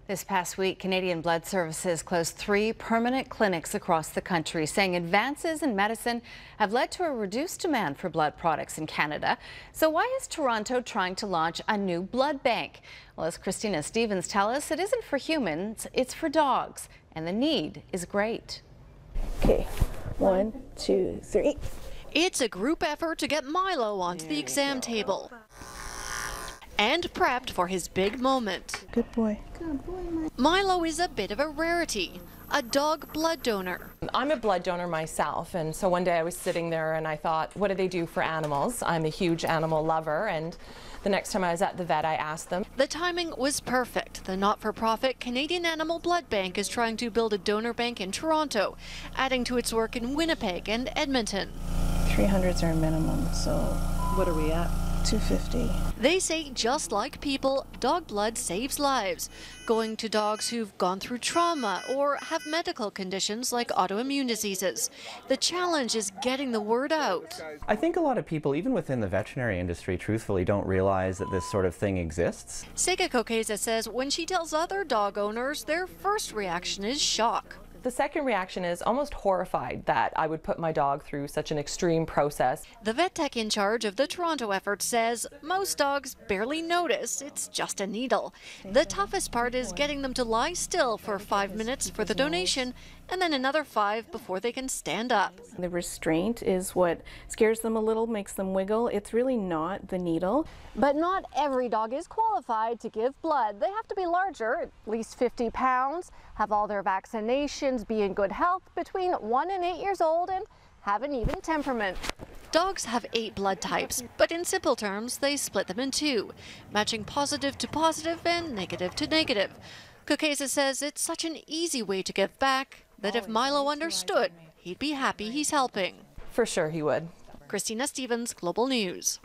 This past week, Canadian Blood Services closed 3 permanent clinics across the country, saying advances in medicine have led to a reduced demand for blood products in Canada. So why is Toronto trying to launch a new blood bank? Well, as Christina Stevens tells us, it isn't for humans, it's for dogs, and the need is great. Okay, 1, 2, 3. It's a group effort to get Milo onto the exam table and prepped for his big moment. Good boy. Milo is a bit of a rarity, a dog blood donor. I'm a blood donor myself, and so one day I was sitting there and I thought, what do they do for animals? I'm a huge animal lover, and the next time I was at the vet I asked them. The timing was perfect. The not-for-profit Canadian Animal Blood Bank is trying to build a donor bank in Toronto, adding to its work in Winnipeg and Edmonton. 300s are minimum, so what are we at? 250. They say just like people, dog blood saves lives. Going to dogs who've gone through trauma or have medical conditions like autoimmune diseases. The challenge is getting the word out. I think a lot of people, even within the veterinary industry, truthfully don't realize that this sort of thing exists. Sega Kokeza says when she tells other dog owners, their first reaction is shock. The second reaction is almost horrified that I would put my dog through such an extreme process. The vet tech in charge of the Toronto effort says most dogs barely notice it's just a needle. The toughest part is getting them to lie still for 5 minutes for the donation and then another 5 before they can stand up. The restraint is what scares them a little, makes them wiggle. It's really not the needle. But not every dog is qualified to give blood. They have to be larger, at least 50 pounds, have all their vaccinations, be in good health, between 1 and 8 years old, and have an even temperament. Dogs have 8 blood types, but in simple terms, they split them in 2, matching positive to positive and negative to negative. Kokeza says it's such an easy way to give back that if Milo understood, he'd be happy he's helping. For sure he would. Christina Stevens, Global News.